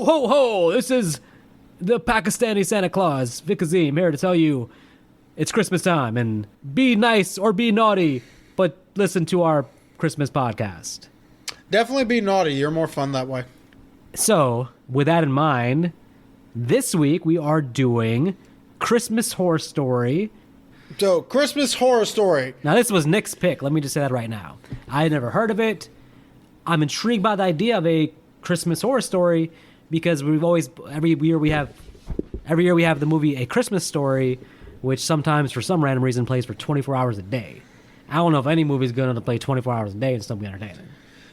Ho, ho, ho! This is the Pakistani Santa Claus, Vik here to tell you it's Christmas time, and be nice or be naughty, but listen to our Christmas podcast. Definitely be naughty. You're more fun that way. So, with that in mind, this week we are doing Christmas Horror Story. So, Christmas Horror Story. Now, this was Nick's pick. Let me just say that right now. I had never heard of it. I'm intrigued by the idea of a Christmas Horror Story because every year we have the movie A Christmas Story, which sometimes for some random reason plays for 24 hours a day. I don't know if any movie is going to play 24 hours a day and still be entertaining.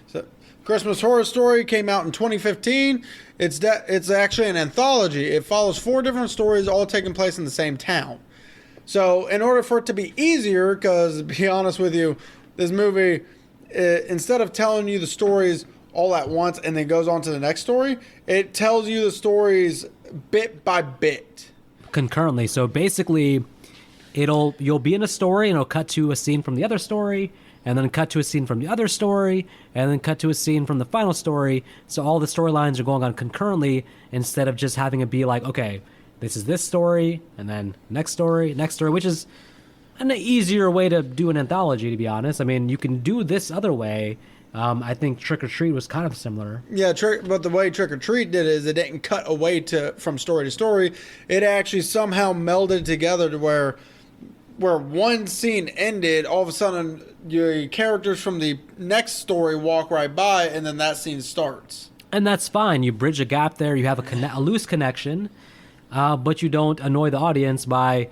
So, Christmas Horror Story came out in 2015. It's actually an anthology. It follows 4 different stories all taking place in the same town. So in order for it to be easier, because to be honest with you, this movie, instead of telling you the stories all at once and then goes on to the next story, it tells you the stories bit by bit. Concurrently. So basically, you'll be in a story and it'll cut to a scene from the other story, and then cut to a scene from the other story, and then cut to a scene from the final story. So all the storylines are going on concurrently instead of just having it be like, okay, this is this story, and then next story, which is an easier way to do an anthology, to be honest. I mean, you can do this other way. I think Trick or Treat was kind of similar. Yeah, but the way Trick or Treat did it is it didn't cut away from story to story. It actually somehow melded together to where one scene ended, all of a sudden your characters from the next story walk right by, and then that scene starts. And that's fine. You bridge a gap there. You have a loose connection, but you don't annoy the audience by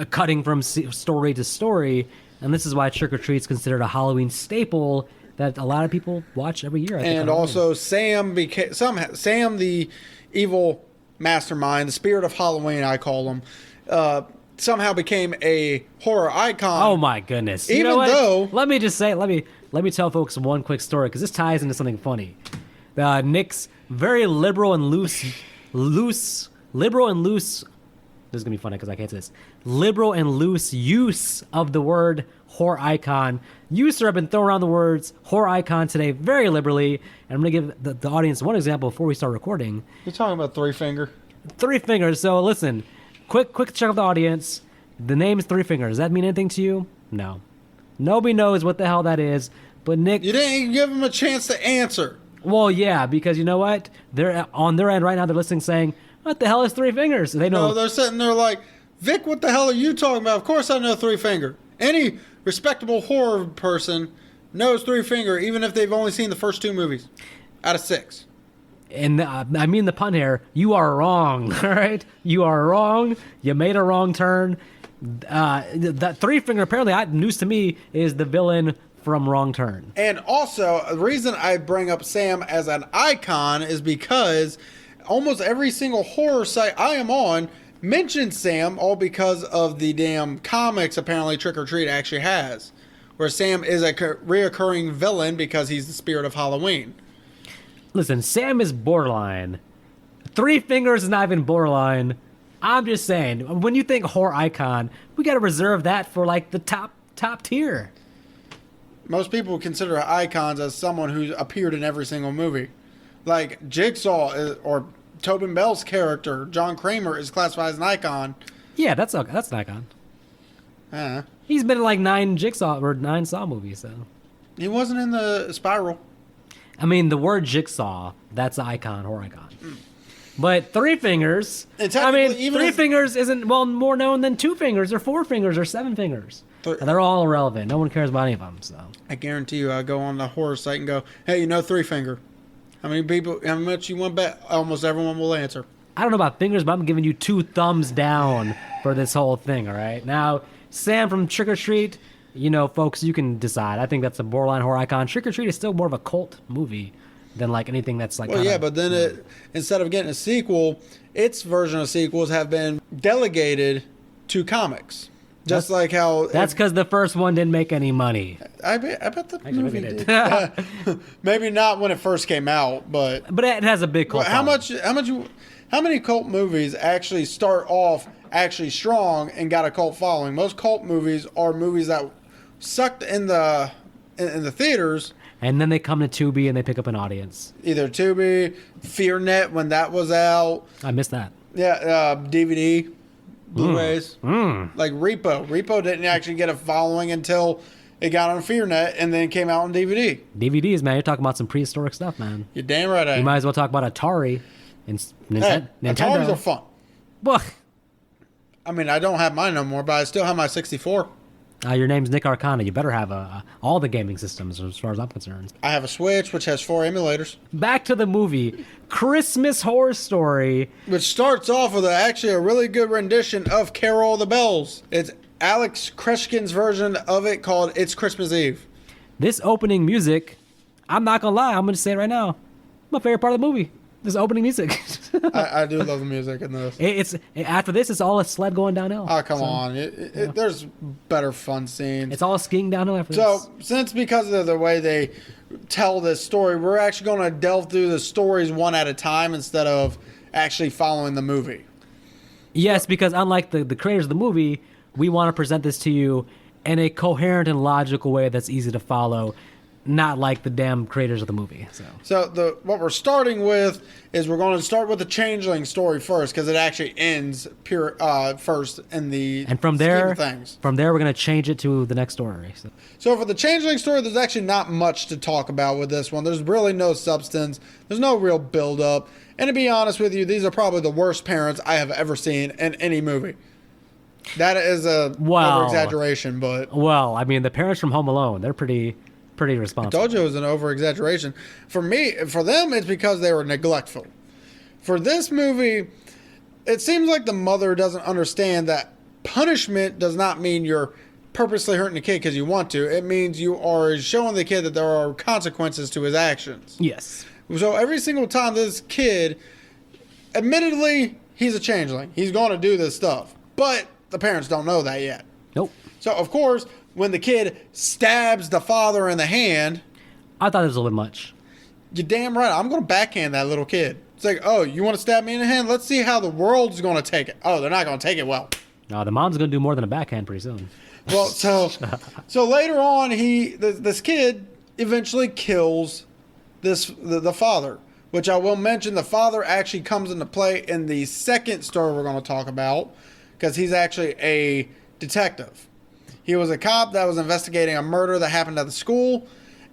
cutting from story to story. And this is why Trick or Treat is considered a Halloween staple that a lot of people watch every year. And also, Sam the evil mastermind, the spirit of Halloween, I call him, somehow became a horror icon. Oh my goodness! Even though, let me just say, let me tell folks one quick story because this ties into something funny. Nick's very liberal and loose. This is gonna be funny because I can't say this. Liberal and loose use of the word horror icon. I've been throwing around the words horror icon today very liberally, and I'm gonna give the audience one example before we start recording. You're talking about Three Finger. Three Fingers. So listen, quick check of the audience. The name is Three Fingers. Does that mean anything to you? No. Nobody knows what the hell that is. But Nick, you didn't even give them a chance to answer. Well, yeah, because you know what? They're on their end right now. They're listening, saying, "What the hell is Three Fingers?" They know. No, they're sitting there like, Vic, what the hell are you talking about? Of course I know Three Finger. Any respectable horror person knows Three Finger, even if they've only seen the first 2 movies out of 6. And I mean the pun here. You are wrong, all right? You are wrong. You made a wrong turn. That Three Finger, apparently, news to me, is the villain from Wrong Turn. And also, the reason I bring up Sam as an icon is because almost every single horror site I am on mentions Sam, all because of the damn comics apparently Trick or Treat actually has, where Sam is a reoccurring villain because he's the spirit of Halloween. Listen, Sam is borderline. Three Fingers is not even borderline. I'm just saying, when you think horror icon, we got to reserve that for like the top tier. Most people consider icons as someone who's appeared in every single movie. Like Jigsaw or Tobin Bell's character, John Kramer, is classified as an icon. Yeah, that's an icon. He's been in like 9 Saw movies, so. He wasn't in the Spiral. I mean, the word Jigsaw, that's an icon, horror icon. But Three Fingers, Three Fingers isn't more known than Two Fingers or Four Fingers or Seven Fingers. They're all irrelevant. No one cares about any of them. So I guarantee you, I go on the horror site and go, "Hey, you know Three Finger? How much you want to bet?" Almost everyone will answer. I don't know about fingers, but I'm giving you 2 thumbs down for this whole thing. All right, now Sam from Trick or Treat, folks, you can decide. I think that's a borderline horror icon. Trick or Treat is still more of a cult movie than like anything that's like. Well, yeah, but then instead of getting a sequel, its version of sequels have been delegated to comics. Just like how... That's because the first one didn't make any money. I bet the movie did. Maybe not when it first came out, but... But it has a big cult following. How many cult movies actually start off actually strong and got a cult following? Most cult movies are movies that sucked in the theaters And then they come to Tubi and they pick up an audience. Either Tubi, FearNet when that was out. I missed that. Yeah, DVD, Blu-rays. Like Repo. Repo didn't actually get a following until it got on FearNet and then came out on DVD. DVDs, man. You're talking about some prehistoric stuff, man. You're damn right I am. You might as well talk about Atari and Hey, Nintendo. Ataris are fun. Well, I mean, I don't have mine no more, but I still have my 64. your name's Nick Arcana. You better have all the gaming systems as far as I'm concerned. I have a Switch, which has 4 emulators. Back to the movie. Christmas Horror Story. Which starts off with actually a really good rendition of Carol of the Bells. It's Alex Kreshkin's version of it called It's Christmas Eve. This opening music, I'm not going to lie. I'm going to say it right now. My favorite part of the movie. This opening music. I do love the music in this. After this, it's all a sled going downhill. Oh, come on. There's better fun scenes. It's all skiing downhill after So, this. because of the way they tell this story, we're actually going to delve through the stories one at a time instead of actually following the movie. Yes, because unlike the creators of the movie, we want to present this to you in a coherent and logical way that's easy to follow, not like the damn creators of the movie. So what we're starting with is we're going to start with the Changeling story first because it actually ends first in the And from scheme there, of things. we're going to change it to the next story. So for the Changeling story, there's actually not much to talk about with this one. There's really no substance. There's no real build-up. And to be honest with you, these are probably the worst parents I have ever seen in any movie. That is a over-exaggeration, but... Well, I mean, the parents from Home Alone, they're pretty responsible. I told you it was an over-exaggeration. For them, it's because they were neglectful. For this movie, it seems like the mother doesn't understand that punishment does not mean you're purposely hurting the kid because you want to. It means you are showing the kid that there are consequences to his actions. Yes. So every single time this kid, admittedly, he's a changeling. He's going to do this stuff. But the parents don't know that yet. Nope. So, of course, when the kid stabs the father in the hand... I thought it was a little much. You're damn right. I'm going to backhand that little kid. It's like, oh, you want to stab me in the hand? Let's see how the world's going to take it. Oh, they're not going to take it well. No, the mom's going to do more than a backhand pretty soon. Well, so later on, this kid eventually kills the father, which I will mention the father actually comes into play in the second story we're going to talk about because he's actually a detective. He was a cop that was investigating a murder that happened at the school,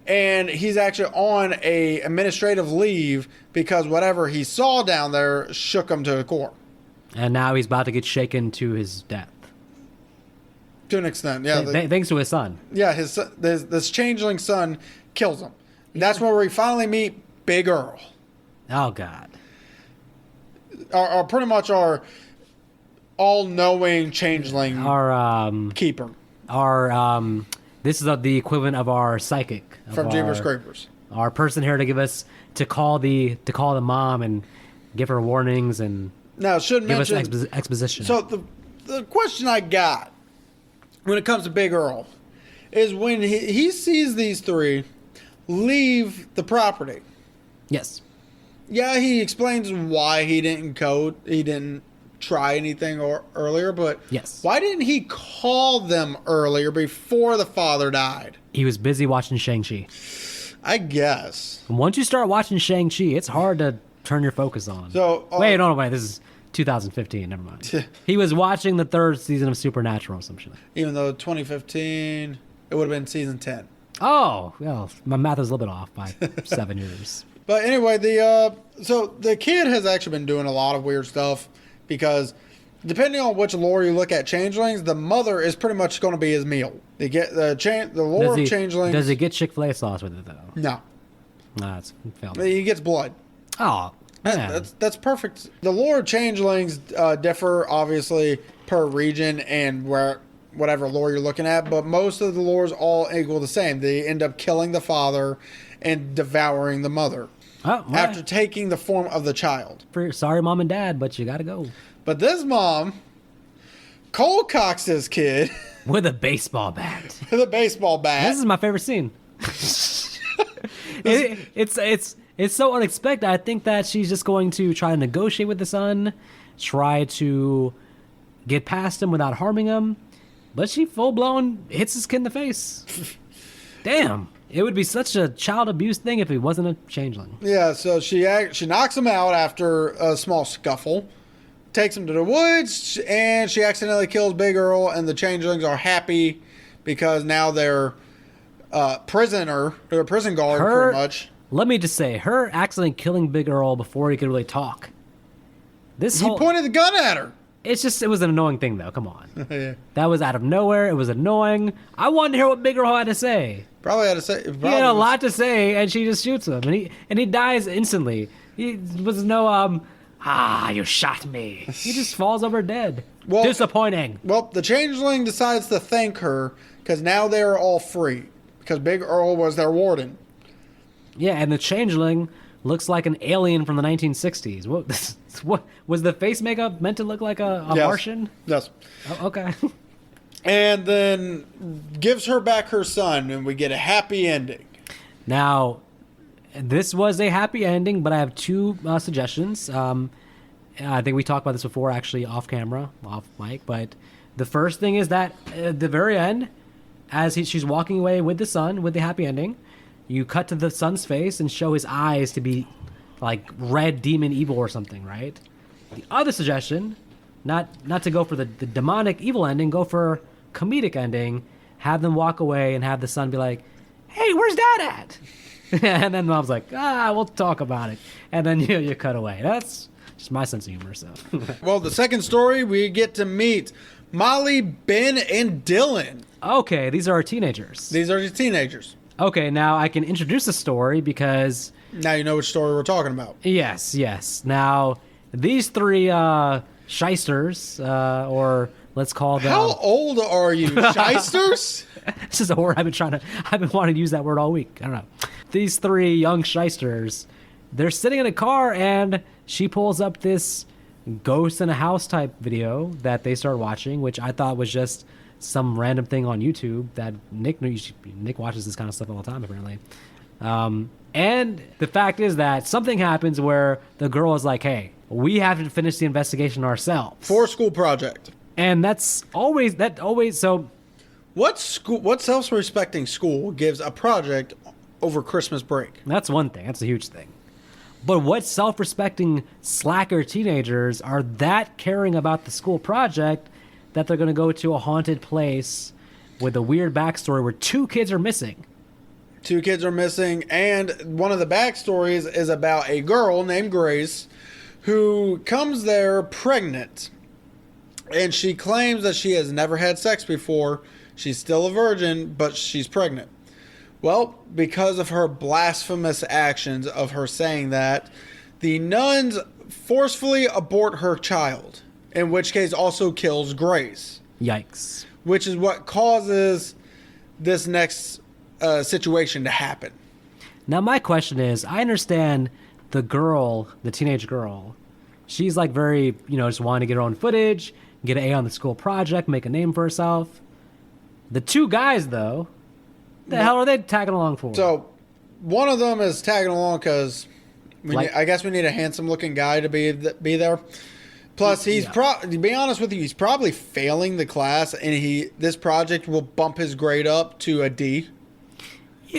and he's actually on a administrative leave because whatever he saw down there shook him to the core. And now he's about to get shaken to his death. To an extent, yeah. Thanks to his son. Yeah, this changeling son kills him. That's where we finally meet Big Earl. Oh, God. Our pretty much our all-knowing changeling keeper. This is the equivalent of our psychic. From Jeepers Creepers. Our person here to call the mom and give her warnings and now should give us mention exposition. So the question I got when it comes to Big Earl is when he sees these three leave the property. Yes. Yeah, he explains why he didn't try anything earlier, but yes. Why didn't he call them earlier before the father died? He was busy watching Shang-Chi. I guess. Once you start watching Shang-Chi, it's hard to turn your focus on. So wait, this is 2015. Never mind. He was watching the third season of Supernatural or some shit. Even though 2015, it would have been season 10. Oh, well, my math is a little bit off by 7 years. But anyway, so the kid has actually been doing a lot of weird stuff because depending on which lore you look at changelings, the mother is pretty much going to be his meal. They get the lore of changelings. Does he get Chick-fil-A sauce with it though? No. Nah, it's failed. He gets blood. Oh, man. That's perfect. The lore of changelings differ obviously per region and whatever lore you're looking at, but most of the lores all equal the same. They end up killing the father and devouring the mother after taking the form of the child. Sorry, mom and dad, but you gotta go. But this mom cold cocks this kid with a baseball bat. With a baseball bat. This is my favorite scene. It's so unexpected. I think that she's just going to try to negotiate with the son, try to get past him without harming him, but she full blown hits his kid in the face. Damn. It would be such a child abuse thing if he wasn't a changeling. Yeah, so she knocks him out after a small scuffle, takes him to the woods, and she accidentally kills Big Earl, and the changelings are happy because now they're prisoner, they're a prison guard pretty much. Let me just say, her accidentally killing Big Earl before he could really talk. He pointed the gun at her. It was an annoying thing, though. Come on. Yeah. That was out of nowhere. It was annoying. I wanted to hear what Big Earl had to say. Probably had to say. He had a lot to say, and she just shoots him, and he dies instantly. He was no you shot me. He just falls over dead. Well, disappointing. Well, the changeling decides to thank her because now they are all free because Big Earl was their warden. Yeah, and the changeling looks like an alien from the 1960s. What was the face makeup meant to look like a Yes. Martian? Yes. Oh, okay. And then gives her back her son, and we get a happy ending. Now, this was a happy ending, but I have two suggestions. I think we talked about this before, actually, off camera, off mic. But the first thing is that at the very end, as she's walking away with the son, with the happy ending, you cut to the son's face and show his eyes to be like red demon evil or something, right? The other suggestion, not to go for the demonic evil ending, go for comedic ending. Have them walk away and have the son be like, "Hey, where's Dad at?" And then Mom's like, we'll talk about it. And then you cut away. That's just my sense of humor. So, Well, the second story, we get to meet Molly, Ben, and Dylan. okay, these are our teenagers. These are the teenagers. Okay, now I can introduce the story because Now you know which story we're talking about. yes. Now these three shysters, or let's call them. How old are you, shysters? This is a word I've been wanting to use that word all week. I don't know. These three young shysters, they're sitting in a car and she pulls up this ghost in a house type video that they start watching, which I thought was just some random thing on YouTube that Nick watches this kind of stuff all the time, apparently. And the fact is that something happens where the girl is like, "Hey, we have to finish the investigation ourselves." For a school project. And that's always so. What self-respecting school gives a project over Christmas break? That's one thing. That's a huge thing. But what self-respecting slacker teenagers are that caring about the school project that they're going to go to a haunted place with a weird backstory where two kids are missing? Two kids are missing, and one of the backstories is about a girl named Grace who comes there pregnant. And she claims that she has never had sex before. She's still a virgin, but she's pregnant. Well, because of her blasphemous actions of her saying that, the nuns forcefully abort her child, in which case also kills Grace. Yikes. Which is what causes this next situation to happen. Now, my question is, I understand the teenage girl, she's like very, just wanting to get her own footage, get an A on the school project, make a name for herself. The two guys, though, the hell are they tagging along for? So, one of them is tagging along because I guess we need a handsome-looking guy to be there. Plus, he's to be honest with you, he's probably failing the class, and this project will bump his grade up to a D.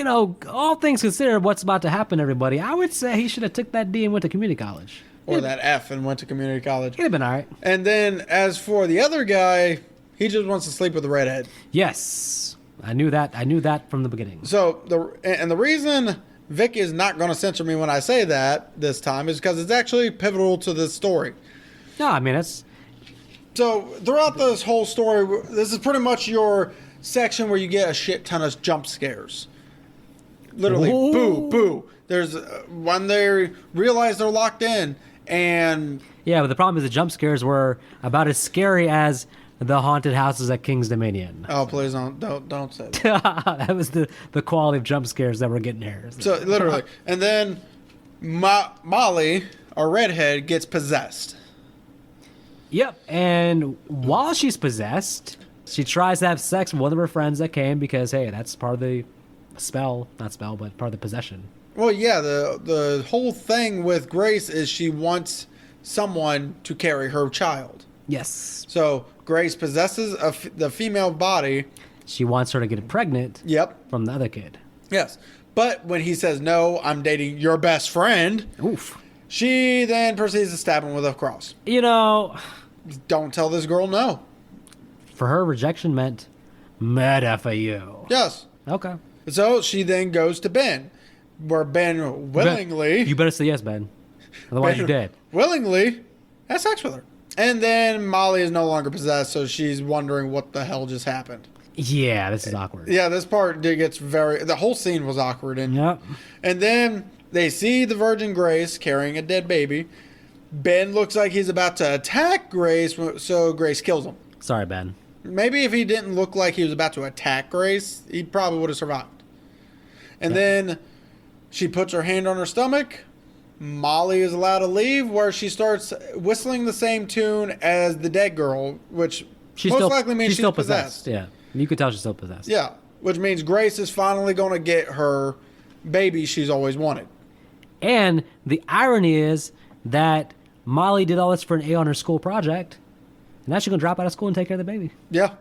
All things considered, what's about to happen, everybody, I would say he should have took that D and went to community college. Or that F and went to community college. He'd have been all right. And then, as for the other guy, he just wants to sleep with the redhead. Yes. I knew that from the beginning. So, the reason Vic is not going to censor me when I say that this time is because it's actually pivotal to this story. No, I mean, it's... So, throughout this whole story, this is pretty much your section where you get a shit ton of jump scares. Literally, Ooh. boo, boo. There's when they realize they're locked in, and... Yeah, but the problem is the jump scares were about as scary as the haunted houses at King's Dominion. Oh, please don't say that. That was the quality of jump scares that we're getting here. So, literally. And then Molly, our redhead, gets possessed. Yep, and while she's possessed, she tries to have sex with one of her friends that came because, hey, that's part of the not spell, but part of the possession. Well, yeah, the whole thing with Grace is she wants someone to carry her child. Yes. So Grace possesses the female body. She wants her to get pregnant. Yep. From the other kid. Yes. But when he says, no, I'm dating your best friend, Oof. she then proceeds to stab him with a cross. You know, Don't tell this girl no. for her, rejection meant meta for you. Yes. Okay. So she then goes to Ben, where Ben willingly... You better say yes, Ben. Otherwise, you're dead. Willingly has sex with her. And then Molly is no longer possessed, so she's wondering what the hell just happened. Yeah, this is awkward. Yeah, this part gets very... The whole scene was awkward. Yep. And then they see the Virgin Grace carrying a dead baby. Ben looks like he's about to attack Grace, so Grace kills him. Sorry, Ben. Maybe if he didn't look like he was about to attack Grace, he probably would have survived. And then she puts her hand on her stomach. Molly is allowed to leave, where she starts whistling the same tune as the dead girl, which most likely means she's still possessed. Yeah, you could tell she's still possessed. Yeah, which means Grace is finally going to get her baby she's always wanted. And the irony is that Molly did all this for an A on her school project, and now she's going to drop out of school and take care of the baby. Yeah.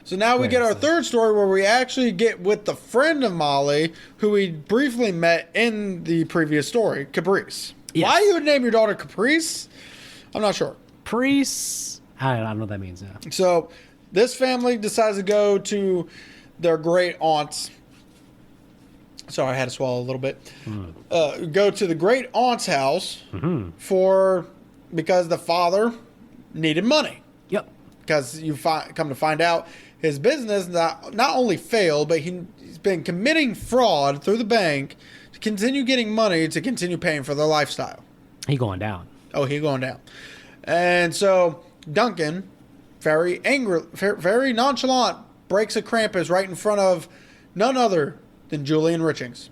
So now we get our third story, where we actually get with the friend of Molly, who we briefly met in the previous story, Caprice. Yes. Why you would name your daughter Caprice? I'm not sure. Priest? I don't know what that means now. So this family decides to go to their great aunt's. Sorry, I had to swallow a little bit. Go to the great aunt's house because the father needed money. Yep. Because you come to find out, his business not only failed, but he's been committing fraud through the bank to continue getting money to continue paying for their lifestyle. He going down. Oh, he going down. And so Duncan, very angry, very nonchalant, breaks a Krampus right in front of none other than Julian Richings.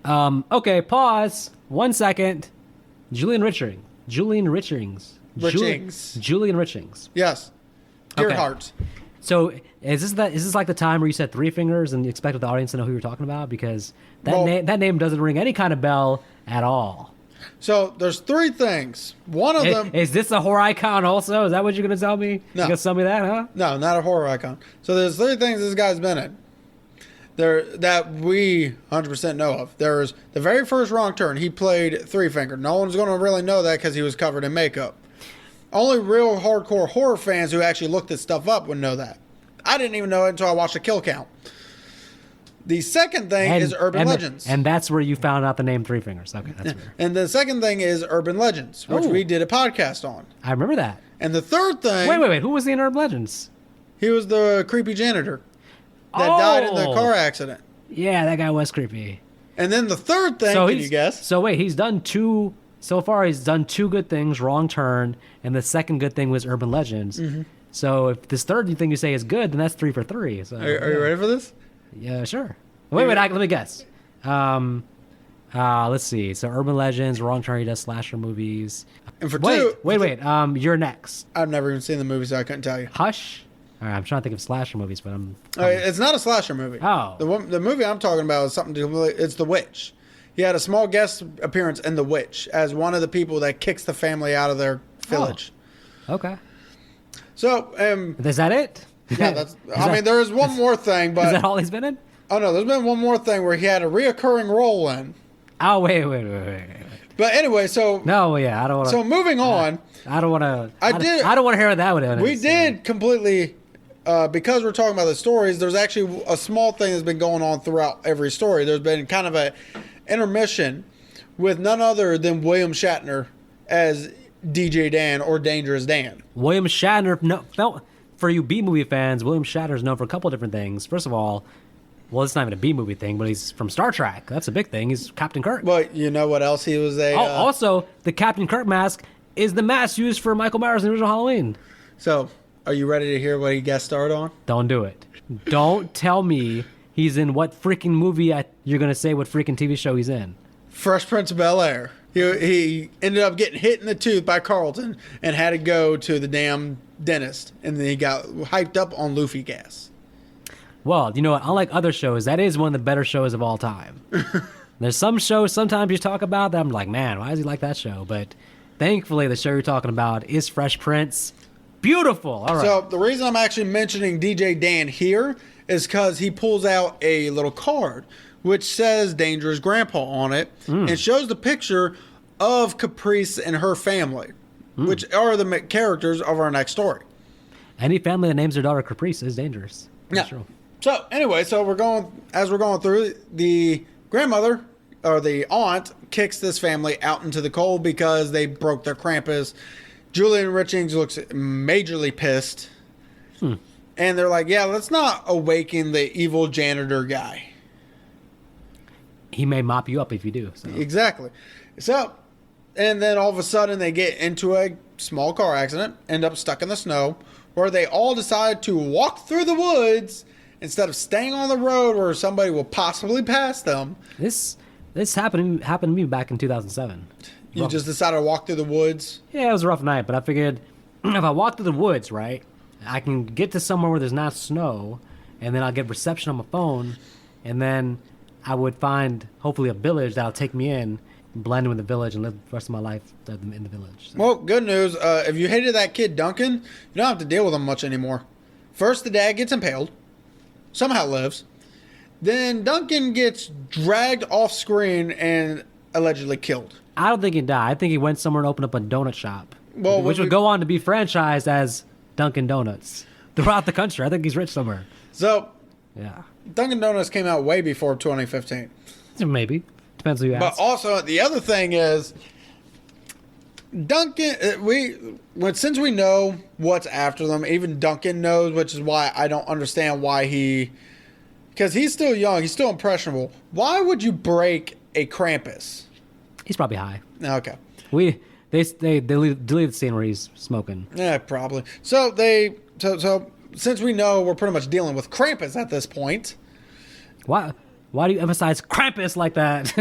Okay, pause. 1 second. Julian Richings. Julian Richings. Yes. Dear Okay. heart. So is this like the time where you said three fingers and you expected the audience to know who you're talking about? Because that name doesn't ring any kind of bell at all. So there's three things. One of them... Is this a horror icon also? Is that what you're going to tell me? No. You're going to tell me that, huh? No, not a horror icon. So there's three things this guy's been in that we 100% know of. There's the very first Wrong Turn. He played Three Finger. No one's going to really know that because he was covered in makeup. Only real hardcore horror fans who actually looked this stuff up would know that. I didn't even know it until I watched the kill count. The second thing is Urban Legends. And that's where you found out the name Three Fingers. Okay, that's weird. And the second thing is Urban Legends, which we did a podcast on. I remember that. And the third thing... Wait. Who was in Urban Legends? He was the creepy janitor that died in the car accident. Yeah, that guy was creepy. And then the third thing, can you guess? So wait, he's done two... So far, he's done two good things, Wrong Turn, and the second good thing was Urban Legends. Mm-hmm. So if this third thing you say is good, then that's 3 for 3. So, are you ready for this? Yeah, sure. Wait, let me guess. Let's see. So Urban Legends, Wrong Turn, he does slasher movies. And for wait. You're next. I've never even seen the movie, so I couldn't tell you. Hush. All right, I'm trying to think of slasher movies, but I'm... It's not a slasher movie. Oh. The movie I'm talking about is something it's The Witch. He had a small guest appearance in The Witch as one of the people that kicks the family out of their village. Oh. Okay. So, is that it? Yeah, that's... I mean, there is one more thing, but... Is that all he's been in? Oh, no, there's been one more thing where he had a reoccurring role in. Oh, wait. But anyway, so... No, yeah, I don't want to... So, moving on... I don't want to... I don't want to hear what that would have. We did completely... because we're talking about the stories, there's actually a small thing that's been going on throughout every story. There's been kind of a intermission with none other than William Shatner as DJ Dan or Dangerous Dan. William Shatner, no, for you B-movie fans, William Shatner is known for a couple different things. First of all, well, it's not even a B-movie thing, but he's from Star Trek. That's a big thing. He's Captain Kirk. Well, you know what else he was a... Also, the Captain Kirk mask is the mask used for Michael Myers in the original Halloween. So, are you ready to hear what he guest starred on? Don't do it. Don't tell me he's in what freaking movie you're going to say what freaking TV show he's in. Fresh Prince of Bel-Air. He ended up getting hit in the tooth by Carlton and had to go to the damn dentist. And then he got hyped up on Luffy gas. Well, you know what? Unlike other shows, that is one of the better shows of all time. There's some shows sometimes you talk about that I'm like, man, why is he like that show? But thankfully, the show you're talking about is Fresh Prince. Beautiful. All right. So the reason I'm actually mentioning DJ Dan here is because he pulls out a little card which says Dangerous Grandpa on it and shows the picture of Caprice and her family, which are the characters of our next story. Any family that names their daughter Caprice is dangerous. That's Yeah. true. So anyway, we're going through, the grandmother or the aunt kicks this family out into the cold because they broke their Krampus. Julian Richings looks majorly pissed. And they're like, yeah, let's not awaken the evil janitor guy. He may mop you up if you do. So. Exactly. So, and then all of a sudden they get into a small car accident, end up stuck in the snow, where they all decide to walk through the woods instead of staying on the road where somebody will possibly pass them. This happened to me back in 2007. You just decided to walk through the woods? Yeah, it was a rough night, but I figured if I walk through the woods, right, I can get to somewhere where there's not snow, and then I'll get reception on my phone, and then I would find, hopefully, a village that'll take me in, blend in with the village, and live the rest of my life in the village. So. Well, good news. If you hated that kid, Duncan, you don't have to deal with him much anymore. First, the dad gets impaled. Somehow lives. Then Duncan gets dragged off screen and allegedly killed. I don't think he died. I think he went somewhere and opened up a donut shop, Well, which would go on to be franchised as Dunkin' Donuts throughout the country. I think he's rich somewhere. So, Yeah. Dunkin' Donuts came out way before 2015. Maybe. Depends who you But ask. also, the other thing is, Duncan, since we know what's after them, even Duncan knows, which is why I don't understand why because he's still young, he's still impressionable. Why would you break a Krampus? He's probably high. Okay. They deleted the scene where he's smoking. Yeah, probably. So since we know we're pretty much dealing with Krampus at this point, Why do you emphasize Krampus like that?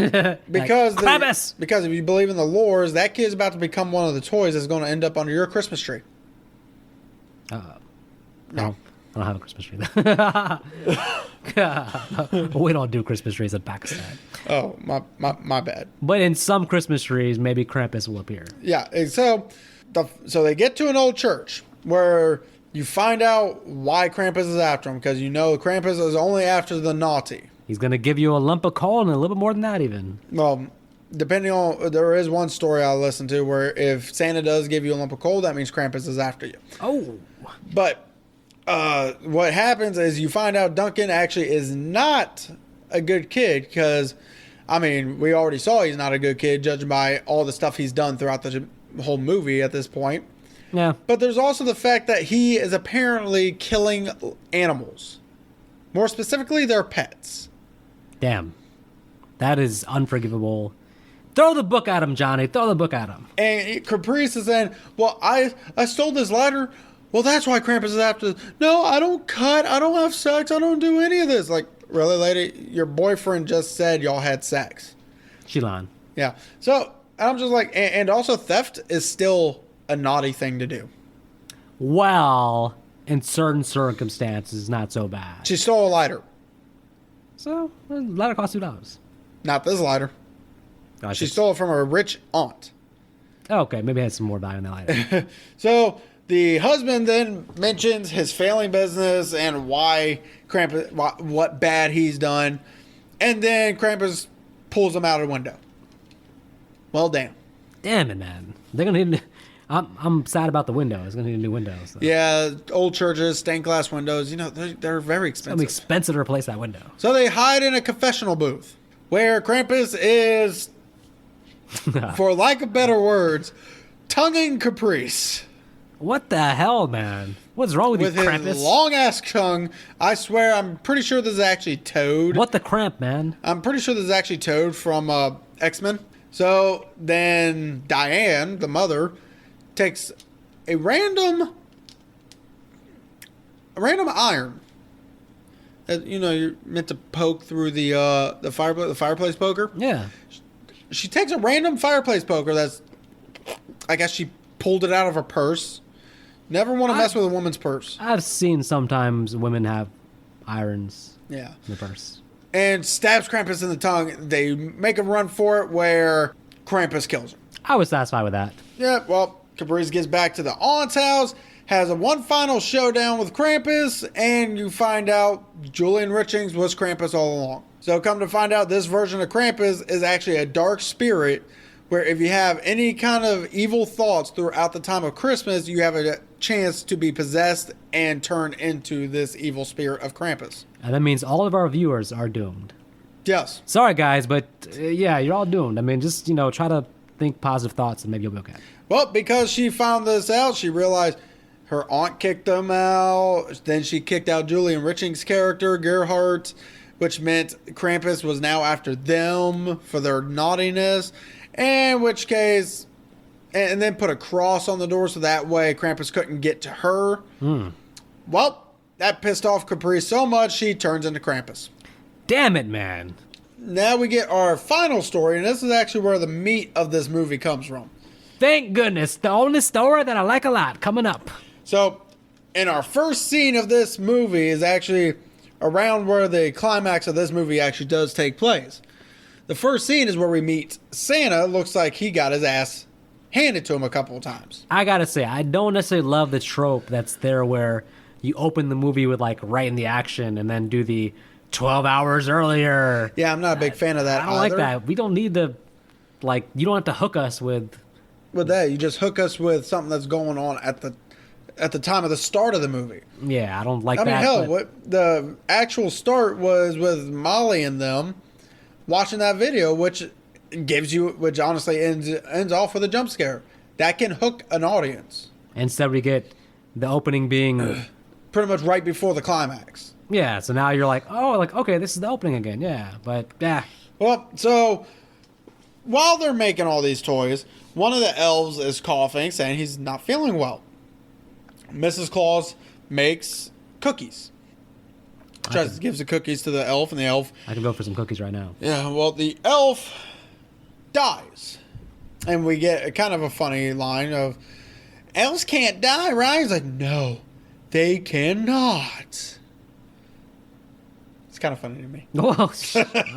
because Krampus! because if you believe in the lores, that kid's about to become one of the toys that's going to end up under your Christmas tree. I don't have a Christmas tree. We don't do Christmas trees in Pakistan. Oh, my bad. But in some Christmas trees, maybe Krampus will appear. Yeah, and so they get to an old church where you find out why Krampus is after him, because you know Krampus is only after the naughty. He's going to give you a lump of coal and a little bit more than that even. Well, depending on, there is one story I listened to where if Santa does give you a lump of coal, that means Krampus is after you. Oh. But what happens is you find out Duncan actually is not a good kid because, I mean, we already saw he's not a good kid judging by all the stuff he's done throughout the whole movie at this point. Yeah. But there's also the fact that he is apparently killing animals. More specifically, their pets. Damn. That is unforgivable. Throw the book at him, Johnny. Throw the book at him. And Caprice is saying, well, I stole this lighter. Well, that's why Krampus is after this. No, I don't cut. I don't have sex. I don't do any of this. Like, really, lady? Your boyfriend just said y'all had sex. Shilan. Yeah. So, I'm just like, and also theft is still a naughty thing to do. Well, in certain circumstances, not so bad. She stole a lighter. So, a lighter costs $2. Not this lighter. She stole it from a rich aunt. Okay, maybe it had some more value in that lighter. So the husband then mentions his failing business and why Krampus, what bad he's done, and then Krampus pulls him out of the window. Well, damn. Damn it, man. They're gonna need. I'm sad about the windows. Gonna need new windows. So. Yeah, old churches, stained glass windows. You know, they're very It's gonna be expensive. expensive to replace that window. So they hide in a confessional booth where Krampus is, for lack of better words, tonguing Caprice. What the hell, man? What's wrong with, With you, his Krampus? long ass tongue. I swear, I'm pretty sure this is actually Toad. What the cramp, man? I'm pretty sure this is actually Toad from X-Men. So then Diane, the mother, takes a random iron. You know, you're meant to poke through the fireplace poker. Yeah. She takes a random fireplace poker that's, I guess she pulled it out of her purse. Never want to mess with a woman's purse. I've seen sometimes women have irons Yeah. in the purse. And stabs Krampus in the tongue. They make a run for it where Krampus kills her. I was satisfied with that. Yeah, well, Caprice gets back to the aunt's house, has a one final showdown with Krampus, and you find out Julian Richings was Krampus all along. So come to find out, this version of Krampus is actually a dark spirit, where if you have any kind of evil thoughts throughout the time of Christmas, you have a chance to be possessed and turn into this evil spirit of Krampus. And that means all of our viewers are doomed. Yes. Sorry, guys, but yeah, you're all doomed. I mean, just, try to think positive thoughts and maybe you'll be okay. Well, because she found this out, she realized her aunt kicked them out. Then she kicked out Julian Richings' character, Gerhardt, which meant Krampus was now after them for their naughtiness. In which case, and then put a cross on the door so that way Krampus couldn't get to her. Well, that pissed off Caprice so much she turns into Krampus. Damn it, man. Now we get our final story, and this is actually where the meat of this movie comes from. Thank goodness. The only story that I like a lot coming up. So, in our first scene of this movie is actually around where the climax of this movie actually does take place. The first scene is where we meet Santa. Looks like he got his ass handed to him a couple of times. I gotta say, I don't necessarily love the trope that's there where you open the movie with like right in the action and then do the 12 hours earlier. Yeah, I'm not a big fan of that I don't either. like that. We don't need to, you don't have to hook us with that. You just hook us with something that's going on at the time of the start of the movie. Yeah, I don't like I that. mean, hell, but what the actual start was with Molly and them watching that video, which honestly ends off with a jump scare. That can hook an audience. Instead, we get the opening being pretty much right before the climax. Yeah, so now you're like, oh, okay, this is the opening again. Yeah, but yeah. Well, so while they're making all these toys, one of the elves is coughing, saying he's not feeling well. Mrs. Claus makes cookies. Gives the cookies to the elf, and the elf... I can go for some cookies right now. Yeah, well, the elf dies. And we get a kind of a funny line of, elves can't die, right? He's like, no, they cannot. It's kind of funny to me. Well,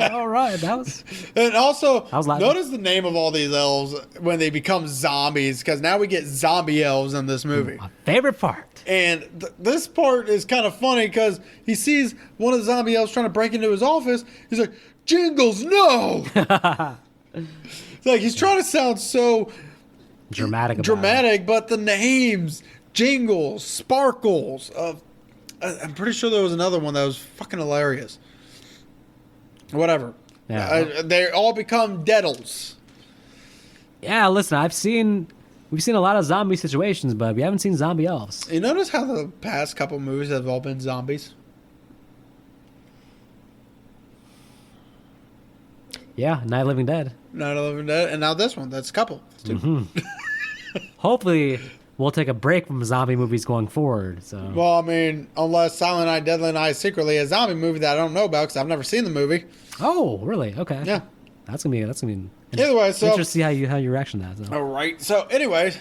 all right, that was... And also, laughing. notice the name of all these elves when they become zombies, because now we get zombie elves in this movie. My favorite part. And this part is kind of funny because he sees one of the zombie elves trying to break into his office. He's like, Jingles, no! It's like he's trying to sound so dramatic, but the names, Jingles, Sparkles, I'm pretty sure there was another one that was fucking hilarious. Whatever. Yeah. They all become Deadles. Yeah, listen, we've seen a lot of zombie situations, but we haven't seen zombie elves. You notice how the past couple movies have all been zombies? Yeah, Night of the Living Dead. Night of the Living Dead, and now this one. That's a couple. That's two. Hopefully, we'll take a break from zombie movies going forward. So. Well, I mean, unless Silent Night, Deadly Night is secretly a zombie movie that I don't know about because I've never seen the movie. Oh, really? Okay. Yeah. That's gonna be Either way, so interesting to see how you reaction to that. So. All right. So, anyways,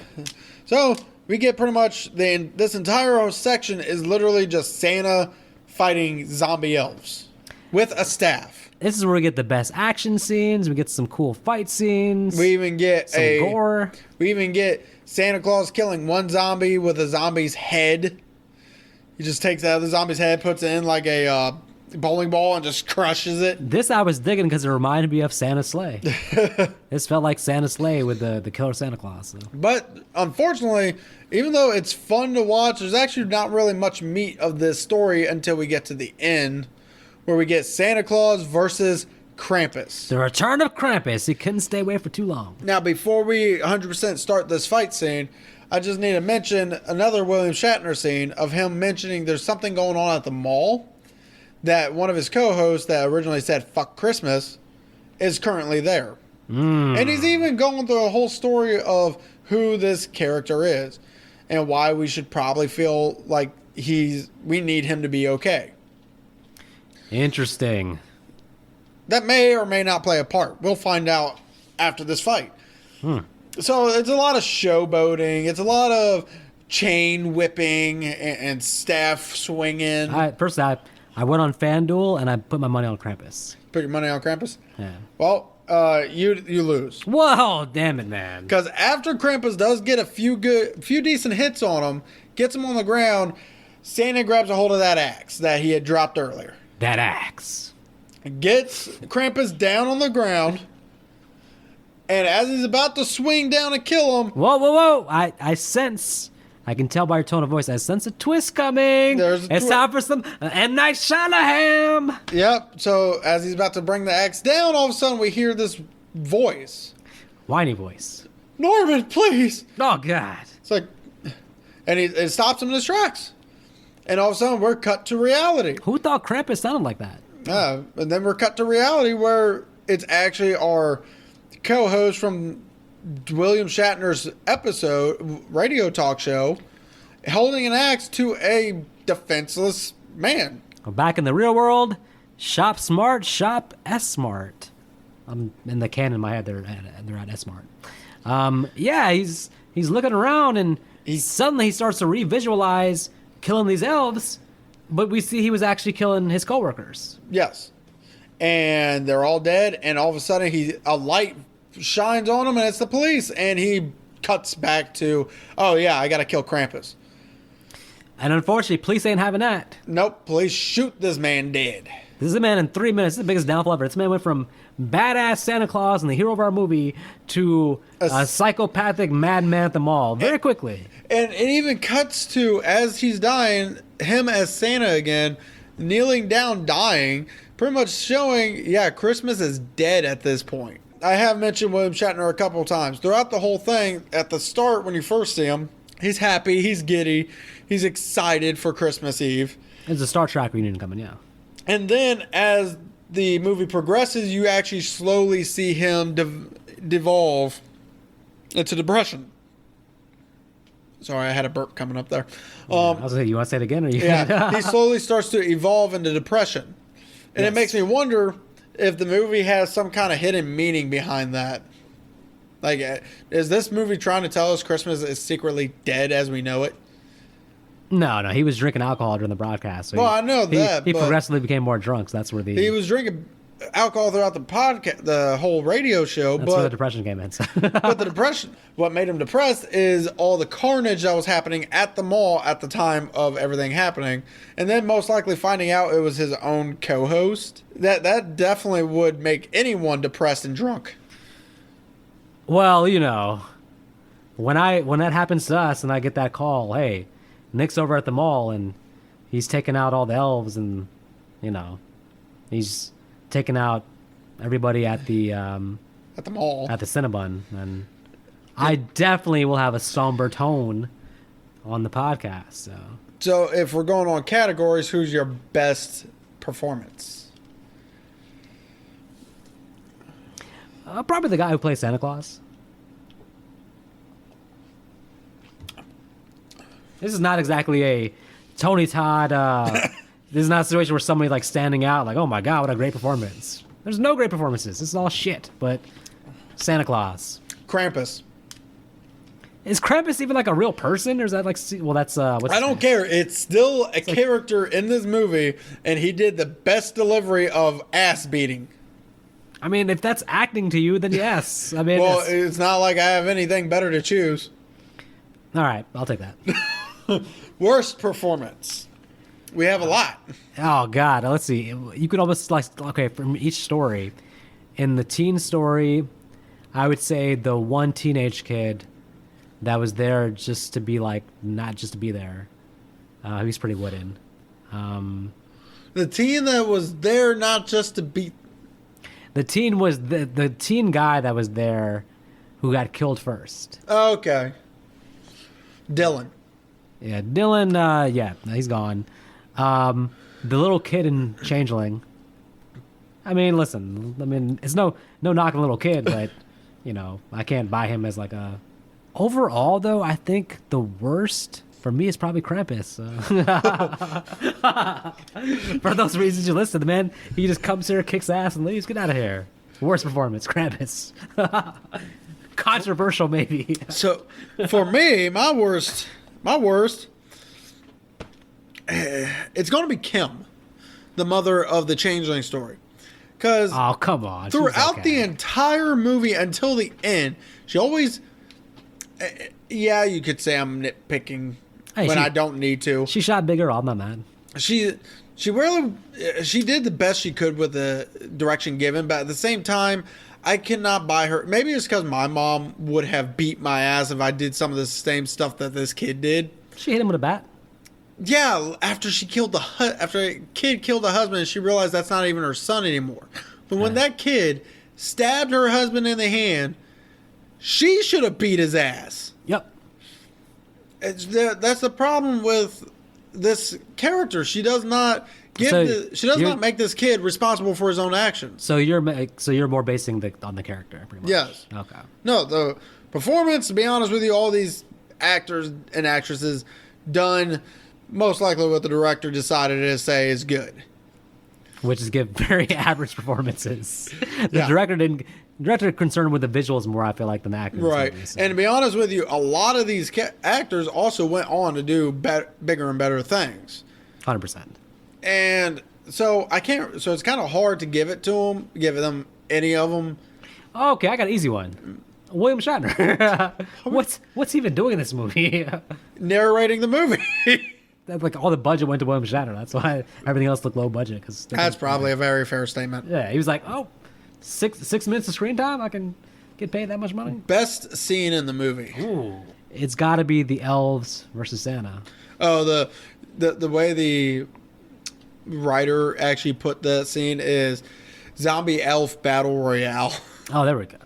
we get pretty much this entire section is literally just Santa fighting zombie elves with a staff. This is where we get the best action scenes. We get some cool fight scenes. We even get some gore. We even get Santa Claus killing one zombie with a zombie's head. He just takes the other zombie's head, puts it in like a bowling ball, and just crushes it. This I was digging because it reminded me of Santa's sleigh. This felt like Santa's sleigh with the killer Santa Claus. So. But unfortunately, even though it's fun to watch, there's actually not really much meat of this story until we get to the end, where we get Santa Claus versus Krampus. The return of Krampus. He couldn't stay away for too long. Now, before we 100% start this fight scene, I just need to mention another William Shatner scene of him mentioning there's something going on at the mall that one of his co-hosts that originally said "fuck Christmas" is currently there. And he's even going through a whole story of who this character is and why we should probably feel like we need him to be okay. Interesting. That may or may not play a part. We'll find out after this fight. So it's a lot of showboating. It's a lot of chain whipping and staff swinging. First, I went on FanDuel and I put my money on Krampus. Put your money on Krampus? Yeah. Well, you lose. Whoa, damn it, man. Because after Krampus does get a few decent hits on him, gets him on the ground. Santa grabs a hold of that axe that he had dropped earlier. That axe. Gets Krampus down on the ground. And as he's about to swing down and kill him... Whoa. I sense... I can tell by your tone of voice. I sense a twist coming. It's time for some M. Night Shyamalan. Yep. So as he's about to bring the axe down, all of a sudden we hear this voice. Whiny voice. Norman, please. Oh, God. It's like... And it stops him in his tracks. And all of a sudden we're cut to reality. Who thought Krampus sounded like that? And then we're cut to reality where it's actually our co-host from William Shatner's radio talk show, holding an axe to a defenseless man. Back in the real world, shop smart, shop S-smart. I'm in the canon in my head, they're at S-smart. He's looking around and suddenly he starts to revisualize killing these elves, but we see he was actually killing his coworkers. Yes. And they're all dead, and all of a sudden a light shines on him, and it's the police, and he cuts back to, oh yeah, I gotta kill Krampus. And unfortunately, police ain't having that. Nope, police shoot this man dead. This is a man in 3 minutes. This is the biggest downfall ever. This man went from badass Santa Claus and the hero of our movie to a psychopathic madman at the mall very quickly. And it even cuts to, as he's dying, him as Santa again, kneeling down, dying, pretty much showing, Christmas is dead at this point. I have mentioned William Shatner a couple of times. Throughout the whole thing, at the start, when you first see him, he's happy, he's giddy, he's excited for Christmas Eve. There's a Star Trek reunion coming, yeah. And then as the movie progresses, you actually slowly see him devolve into depression. Sorry, I had a burp coming up there. I was gonna say, you want to say it again? Or you he slowly starts to evolve into depression. And It makes me wonder if the movie has some kind of hidden meaning behind that. Like, is this movie trying to tell us Christmas is secretly dead as we know it? No, he was drinking alcohol during the broadcast. So I know that. He progressively became more drunk, so that's where he was drinking alcohol throughout the podcast, the whole radio show. That's where the depression came in. So. But the depression, what made him depressed is all the carnage that was happening at the mall at the time of everything happening. And then most likely finding out it was his own co-host. That definitely would make anyone depressed and drunk. Well, when that happens to us and I get that call, hey, Nick's over at the mall and he's taking out all the elves and, he's taking out everybody at the mall, at the Cinnabon. And I definitely will have a somber tone on the podcast. So if we're going on categories, who's your best performance? Probably the guy who plays Santa Claus. This is not exactly a Tony Todd. This is not a situation where somebody like standing out like, oh my God, what a great performance. There's no great performances. This is all shit. But Santa Claus. Krampus. Is Krampus even like a real person, or is that like? Well, that's what's I don't care. It's still a character in this movie, and he did the best delivery of ass beating. I mean, if that's acting to you, then yes. I mean, well, it's not like I have anything better to choose. All right, I'll take that. Worst performance. We have a lot. Oh God, let's see. You could almost from each story. In the teen story, I would say the one teenage kid that was there just to be like, not just to be there. He was pretty wooden. The teen that was there not just to be. The teen was the teen guy that was there, who got killed first. Okay. Dylan. Yeah, Dylan, he's gone. The little kid in Changeling. I mean, listen, it's no knocking little kid, but, I can't buy him as like a... Overall, though, I think the worst for me is probably Krampus. For those reasons you listed, the man, he just comes here, kicks ass, and leaves. Get out of here. Worst performance, Krampus. Controversial, maybe. So, for me, my worst, it's going to be Kim, the mother of the Changeling story. Because come on, throughout the entire movie until the end, she always, you could say I'm nitpicking. Hey, when I don't need to. She shot bigger. I'm not mad. She really she did the best she could with the direction given, but at the same time, I cannot buy her. Maybe it's because my mom would have beat my ass if I did some of the same stuff that this kid did. She hit him with a bat. Yeah, after after a kid killed the husband, she realized that's not even her son anymore. But when that kid stabbed her husband in the hand, she should have beat his ass. Yep. That's the problem with this character. She does not not make this kid responsible for his own actions. So you're more basing on the character, pretty much. Yes. Okay. No, the performance. To be honest with you, all these actors and actresses done most likely what the director decided to say is good. Which is give very average performances. The Yeah. director concerned with the visuals more, I feel like, than the acting. Right. Movie, so. And to be honest with you, a lot of these actors also went on to do bigger and better things. 100%. And so so it's kind of hard to give them any of them. Okay, I got an easy one. William Shatner. What's he even doing in this movie? Narrating the movie. Like all the budget went to William Shatner. That's why everything else looked low budget. That's probably a very fair statement. Yeah, he was like, oh, 6 minutes of screen time, I can get paid that much money. Best scene in the movie. Ooh, it's got to be the elves versus Santa. Oh, the way the writer actually put that scene is zombie elf battle royale. Oh, there we go.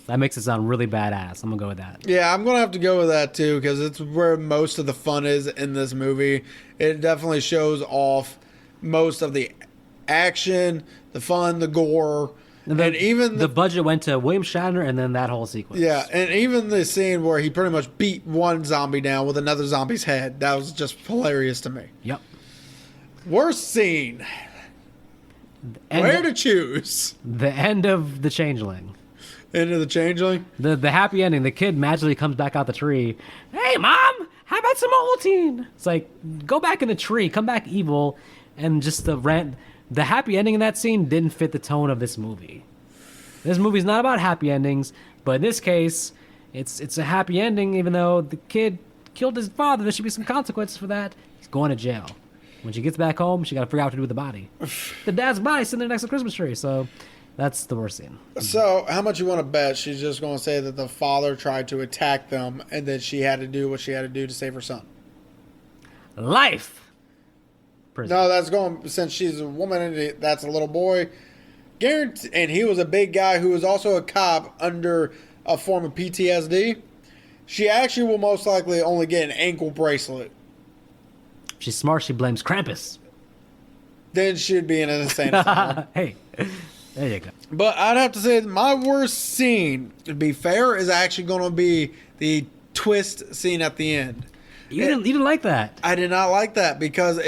That makes it sound really badass. I'm gonna go with that. Yeah, I'm gonna have to go with that too because it's where most of the fun is in this movie. It definitely shows off most of the action, the fun, the gore, and even the budget went to William Shatner, and then that whole sequence. Yeah, and even the scene where he pretty much beat one zombie down with another zombie's head. That was just hilarious to me. Yep. Worst scene. Where to choose? The end of The Changeling. End of The Changeling? The happy ending. The kid magically comes back out the tree. Hey, Mom, how about some Ovaltine? It's like, go back in the tree, come back evil, and just the happy ending in that scene didn't fit the tone of this movie. This movie's not about happy endings, but in this case, it's a happy ending, even though the kid killed his father. There should be some consequences for that. He's going to jail. When she gets back home, she got to figure out what to do with the body. The dad's body sitting there next to the Christmas tree, so that's the worst scene. So, how much you want to bet she's just going to say that the father tried to attack them and that she had to do what she had to do to save her son? Life! Prison. No, that's going, since she's a woman and that's a little boy. Guaranteed, and he was a big guy who was also a cop under a form of PTSD. She actually will most likely only get an ankle bracelet. If she's smart, she blames Krampus. Then she'd be in an insane asylum. Hey, there you go. But I'd have to say my worst scene, to be fair, is actually going to be the twist scene at the end. You didn't like that. I did not like that because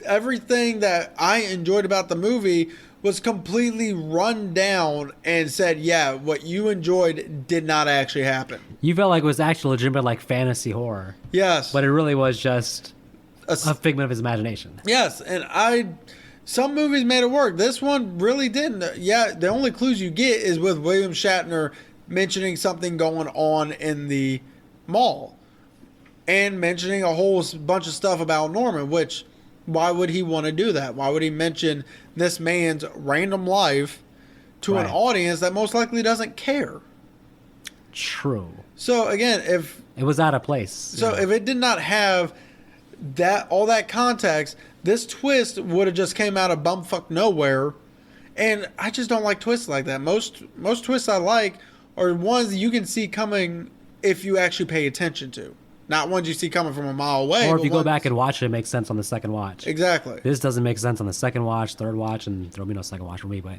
everything that I enjoyed about the movie was completely run down and said, yeah, what you enjoyed did not actually happen. You felt like it was actually legitimate, like fantasy horror. Yes. But it really was just a figment of his imagination. Yes, and some movies made it work. This one really didn't. Yeah, the only clues you get is with William Shatner mentioning something going on in the mall and mentioning a whole bunch of stuff about Norman, which, why would he want to do that? Why would he mention this man's random life to an audience that most likely doesn't care? True. So again, if it was out of place. So if it did not have all that context, this twist would have just came out of bumfuck nowhere. And I just don't like twists like that. Most twists I like are ones that you can see coming if you actually pay attention to. Not ones you see coming from a mile away. Or if you go back and watch it, it makes sense on the second watch. Exactly. This doesn't make sense on the second watch, third watch, and there'll be no second watch for me, but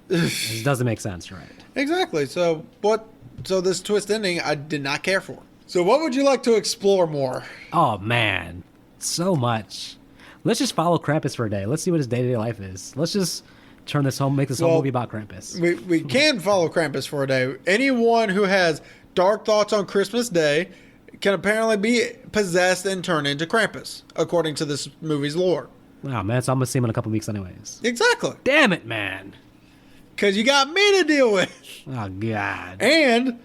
it doesn't make sense, you're right. Exactly. So this twist ending I did not care for. So what would you like to explore more? Oh man, so much. Let's just follow Krampus for a day. Let's see what his day-to-day life is. Let's just make this whole movie about Krampus. We can follow Krampus for a day. Anyone who has dark thoughts on Christmas Day can apparently be possessed and turn into Krampus, according to this movie's lore. Wow, man, so I'm going to see him in a couple weeks anyways. Exactly. Damn it, man. Because you got me to deal with. Oh, God. And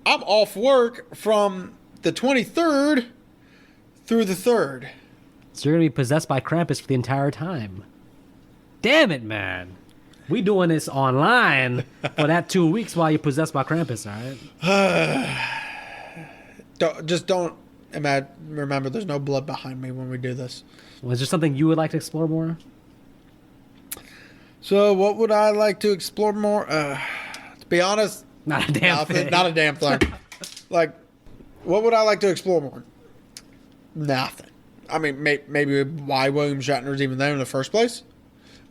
I'm off work from the 23rd through the 3rd. So you're going to be possessed by Krampus for the entire time. Damn it, man. We doing this online for that 2 weeks while you're possessed by Krampus, all right? Don't remember, there's no blood behind me when we do this. Was there something you would like to explore more? So what would I like to explore more? To be honest, Not a damn nothing, thing. not a damn thing. Like, what would I like to explore more? Nothing. I mean, maybe why William Shatner's even there in the first place.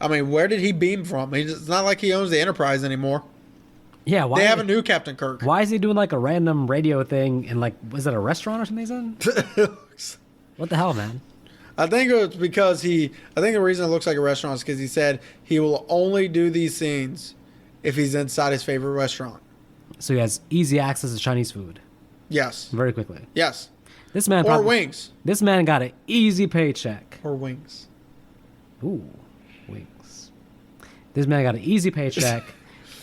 I mean, where did he beam from? It's not like he owns the Enterprise anymore. Yeah, why? They have a new Captain Kirk. Why is he doing like a random radio thing in like, was it a restaurant or something he's in? What the hell, man? I think it's because I think the reason it looks like a restaurant is because he said he will only do these scenes if he's inside his favorite restaurant. So he has easy access to Chinese food Yes. very quickly. Yes. This man Or wings. This man got an easy paycheck. Or wings. Ooh, wings. This man got an easy paycheck.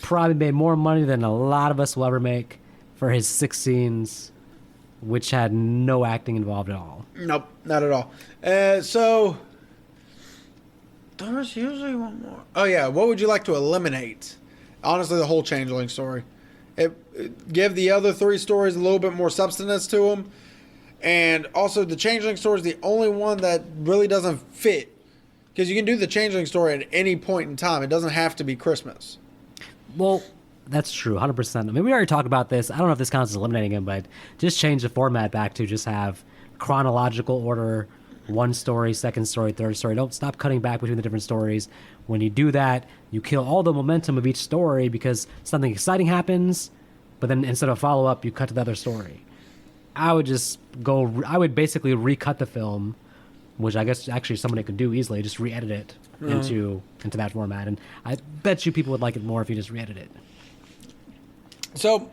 Probably made more money than a lot of us will ever make for his 6 scenes, which had no acting involved at all. Nope, not at all. So, there's usually one more. Oh, yeah. What would you like to eliminate? Honestly, the whole Changeling story. Give the other 3 stories a little bit more substance to them. And also, the Changeling story is the only one that really doesn't fit. Because you can do the Changeling story at any point in time. It doesn't have to be Christmas. Well, that's true, 100%. I mean, we already talked about this. I don't know if this counts as eliminating him, but just change the format back to just have chronological order, 1 story, 2nd story, 3rd story. Don't stop cutting back between the different stories. When you do that, you kill all the momentum of each story because something exciting happens, but then instead of follow-up, you cut to the other story. I would basically recut the film, which I guess actually somebody could do easily, just re-edit it into that format. And I bet you people would like it more if you just re-edit it. So,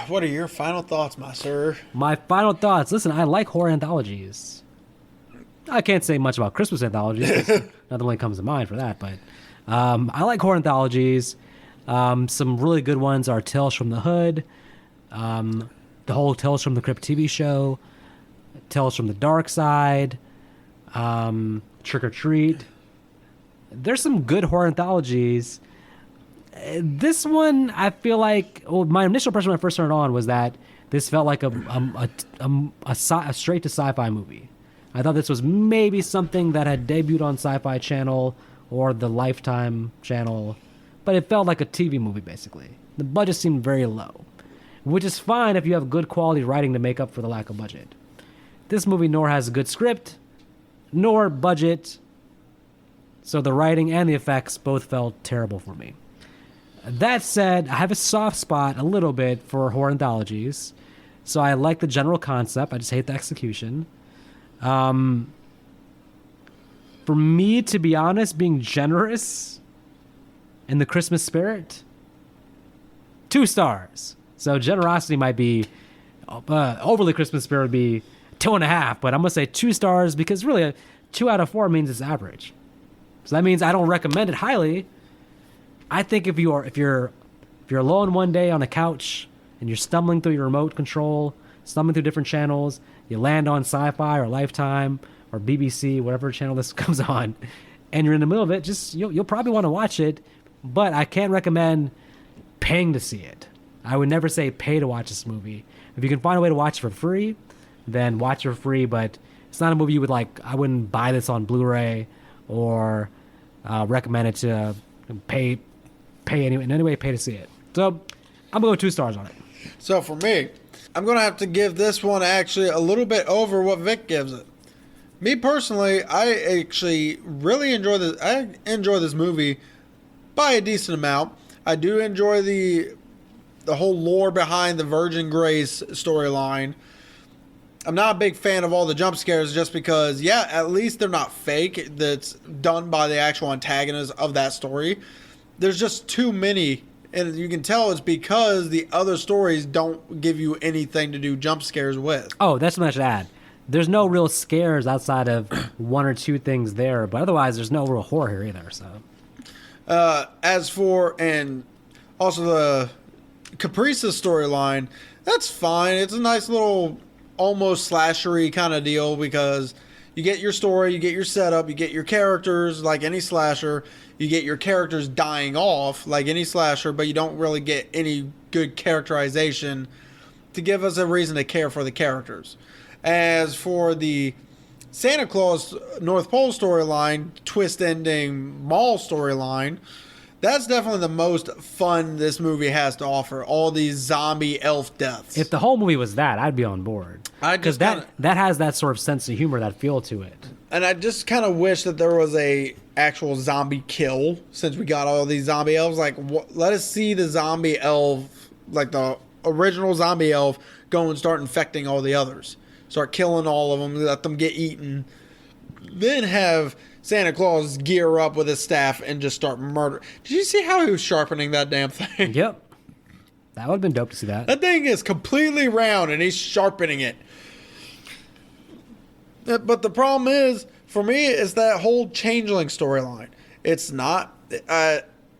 what are your final thoughts, my sir? My final thoughts. Listen, I like horror anthologies. I can't say much about Christmas anthologies. 'Cause nothing really comes to mind for that. But I like horror anthologies. Some really good ones are Tales from the Hood, the whole Tales from the Crypt TV show, Tales from the Dark Side, Trick or Treat. There's some good horror anthologies. This one, I feel like, my initial impression when I first turned it on was that this felt like a straight to sci-fi movie. I thought this was maybe something that had debuted on Sci-Fi Channel or the Lifetime channel, but it felt like a TV movie basically. The budget seemed very low, which is fine if you have good quality writing to make up for the lack of budget. This movie nor has a good script, nor budget, so the writing and the effects both felt terrible for me. That said, I have a soft spot a little bit for horror anthologies, so I like the general concept. I just hate the execution. For me, to be honest, being generous in the Christmas spirit, 2 stars. So generosity might be overly Christmas spirit would be 2.5, but I'm gonna say 2 stars because really a 2 out of 4 means it's average. So that means I don't recommend it highly. I think if you're alone one day on the couch and you're stumbling through your remote control, stumbling through different channels, you land on Sci-Fi or Lifetime or BBC, whatever channel this comes on, and you're in the middle of it, just you'll probably want to watch it, but I can't recommend paying to see it. I would never say pay to watch this movie. If you can find a way to watch it for free, then watch it for free, but it's not a movie you would like. I wouldn't buy this on Blu-ray or recommend it to pay in any way, pay to see it. So I'm gonna go 2 stars on it. So for me, I'm going to have to give this one actually a little bit over what Vic gives it. Me personally, I actually really enjoy this. I enjoy this movie by a decent amount. I do enjoy the whole lore behind the Virgin Grace storyline. I'm not a big fan of all the jump scares just because, yeah, at least they're not fake. That's done by the actual antagonist of that story. There's just too many. And you can tell it's because the other stories don't give you anything to do jump scares with. Oh, that's what I should add. There's no real scares outside of 1 or 2 things there, but otherwise there's no real horror here either. So, as for, and also the Caprice's storyline, that's fine. It's a nice little almost slashery kind of deal because you get your story, you get your setup, you get your characters like any slasher, you get your characters dying off like any slasher, but you don't really get any good characterization to give us a reason to care for the characters. As for the Santa Claus North Pole storyline, twist ending mall storyline, that's definitely the most fun this movie has to offer. All these zombie elf deaths. If the whole movie was that, I'd be on board. Because that has that sort of sense of humor, that feel to it. And I just kind of wish that there was a actual zombie kill, since we got all these zombie elves. Like, let us see the zombie elf, like the original zombie elf, go and start infecting all the others. Start killing all of them, let them get eaten. Then have Santa Claus gear up with his staff and just start murdering. Did you see how he was sharpening that damn thing? Yep. That would have been dope to see that. That thing is completely round and he's sharpening it. But the problem is, for me, is that whole Changeling storyline. It's not,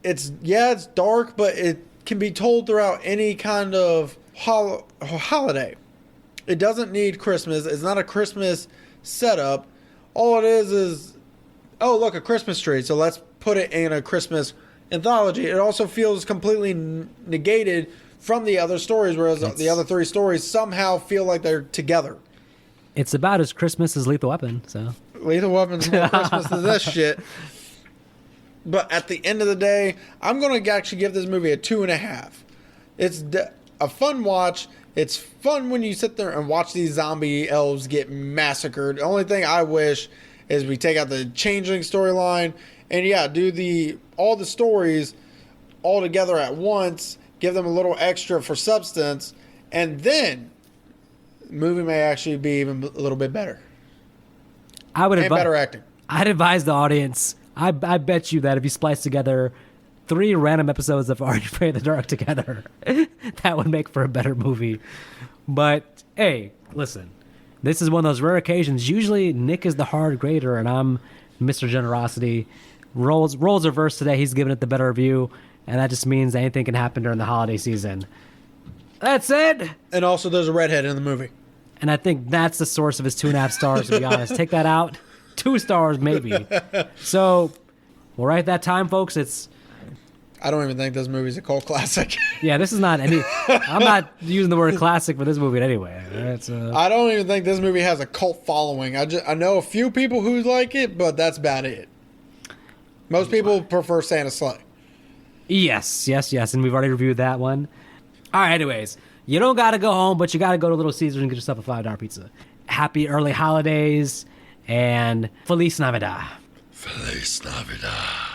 it's dark, but it can be told throughout any kind of holiday. It doesn't need Christmas. It's not a Christmas setup. All it is, oh, look, a Christmas tree. So let's put it in a Christmas anthology. It also feels completely negated from the other stories, whereas the other three stories somehow feel like they're together. It's about as Christmas as Lethal Weapon, so. Lethal Weapon's more Christmas than this shit. But at the end of the day, I'm going to actually give this movie a 2.5. It's a fun watch. It's fun when you sit there and watch these zombie elves get massacred. The only thing I wish is we take out the Changeling storyline and do all the stories all together at once, give them a little extra for substance, and then the movie may actually be even a little bit better. Better acting. I'd advise the audience. I bet you that if you splice together 3 random episodes of Are You Afraid of the Dark together, that would make for a better movie. But hey, listen, this is one of those rare occasions. Usually Nick is the hard grader and I'm Mr. Generosity. Roles reversed today. He's giving it the better review, and that just means anything can happen during the holiday season. That's it. And also, there's a redhead in the movie. And I think that's the source of his 2.5 stars, to be honest. Take that out. 2 stars, maybe. So, we'll write that time, folks. I don't even think this movie's a cult classic. Yeah, this is not any... I'm not using the word classic for this movie anyway. I don't even think this movie has a cult following. I know a few people who like it, but that's about it. Most people prefer Santa Sleigh. Yes. And we've already reviewed that one. All right, anyways. You don't got to go home, but you got to go to Little Caesars and get yourself a $5 pizza. Happy early holidays and Feliz Navidad. Feliz Navidad.